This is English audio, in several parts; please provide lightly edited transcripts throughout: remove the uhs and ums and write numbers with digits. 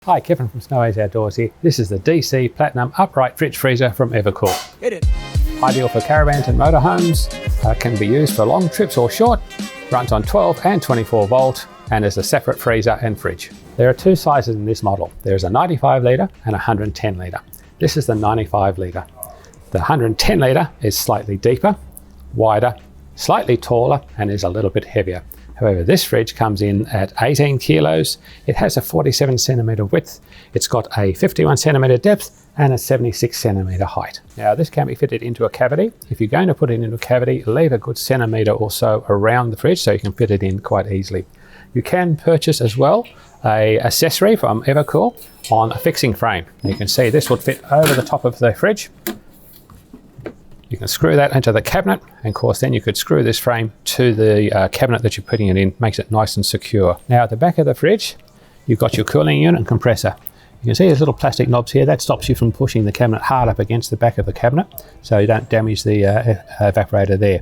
Hi, Kevin from Snowy's Outdoors here. This is the DC Platinum Upright Fridge Freezer from EvaKool. Hit it. Ideal for caravans and motorhomes, can be used for long trips or short, runs on 12 and 24 volt, and is a separate freezer and fridge. There are two sizes in this model. There's a 95 litre and a 110 litre. This is the 95 litre. The 110 litre is slightly deeper, wider, slightly taller, and is a little bit heavier. However, this fridge comes in at 18 kilos. It has a 47 centimetre width. It's got a 51 centimetre depth and a 76 centimetre height. Now, this can be fitted into a cavity. If you're going to put it into a cavity, leave a good centimetre or so around the fridge so you can fit it in quite easily. You can purchase as well an accessory from EvaKool on a fixing frame. You can see this would fit over the top of the fridge. You can screw that into the cabinet, and of course then you could screw this frame to the cabinet that you're putting it in. Makes it nice and secure. Now at the back of the fridge, you've got your cooling unit and compressor. You can see there's little plastic knobs here. That stops you from pushing the cabinet hard up against the back of the cabinet, so you don't damage the evaporator there.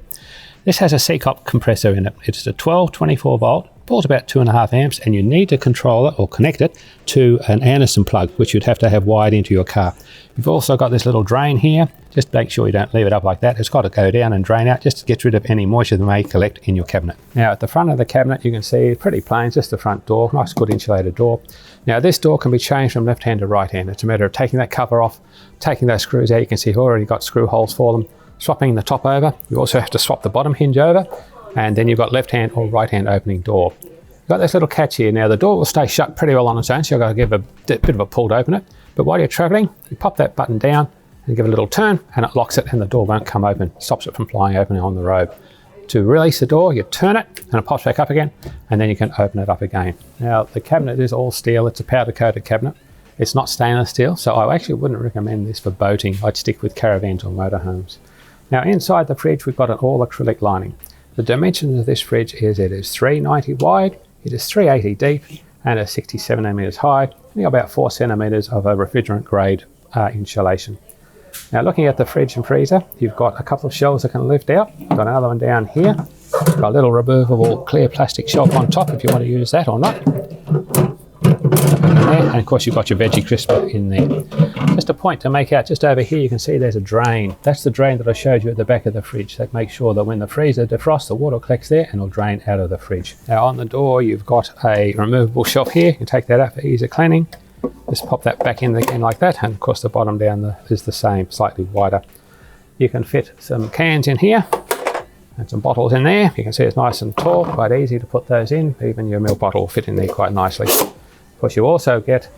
This has a Secop compressor in it. It's a 12, 24 volt, pulls about 2.5 amps, and you need to control it or connect it to an Anderson plug, which you'd have to have wired into your car. You've also got this little drain here. Just make sure you don't leave it up like that. It's got to go down and drain out just to get rid of any moisture that may collect in your cabinet. Now at the front of the cabinet, you can see pretty plain, just the front door, nice good insulated door. Now this door can be changed from left hand to right hand. It's a matter of taking that cover off, taking those screws out. You can see you've already got screw holes for them. Swapping the top over. You also have to swap the bottom hinge over, and then you've got left hand or right hand opening door. You've got this little catch here. Now the door will stay shut pretty well on its own, so you've got to give a bit of a pull to open it. But while you're traveling, you pop that button down and give it a little turn, and it locks it and the door won't come open. Stops it from flying open on the road. To release the door, you turn it and it pops back up again, and then you can open it up again. Now the cabinet is all steel. It's a powder coated cabinet. It's not stainless steel, so I actually wouldn't recommend this for boating. I'd stick with caravans or motorhomes. Now inside the fridge, we've got an all acrylic lining. The dimensions of this fridge is it is 390 wide, it is 380 deep, and is 67 centimetres high, and you've got about 4 centimetres of a refrigerant grade insulation. Now looking at the fridge and freezer, you've got a couple of shelves that can lift out. You've got another one down here. You've got a little removable clear plastic shelf on top if you want to use that or not. And of course you've got your veggie crisper in there. Just a point to make out, just over here you can see there's a drain. That's the drain that I showed you at the back of the fridge. That makes sure that when the freezer defrosts, the water collects there and will drain out of the fridge. Now on the door you've got a removable shelf here. You can take that out for easier cleaning. Just pop that back in again like that, and of course the bottom down is the same, slightly wider. You can fit some cans in here and some bottles in there. You can see it's nice and tall, quite easy to put those in. Even your milk bottle will fit in there quite nicely. Of course you also get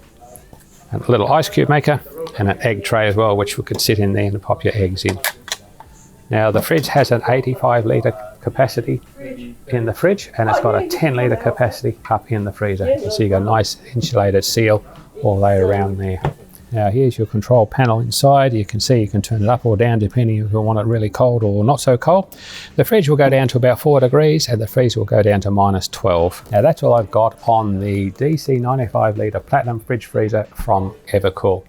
a little ice cube maker and an egg tray as well, which we could sit in there and pop your eggs in. Now the fridge has an 85 litre capacity in the fridge, and it's got a 10 litre capacity up in the freezer. So you got a nice insulated seal all the way around there. Now here's your control panel inside. You can see you can turn it up or down depending if you want it really cold or not so cold. The fridge will go down to about 4 degrees and the freezer will go down to -12. Now that's all I've got on the DC 95 litre Platinum Fridge Freezer from EvaKool.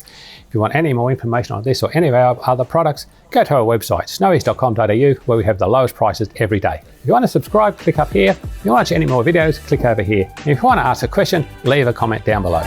If you want any more information on this or any of our other products, go to our website, snowys.com.au, where we have the lowest prices every day. If you want to subscribe, click up here. If you want to watch any more videos, click over here. And if you want to ask a question, leave a comment down below.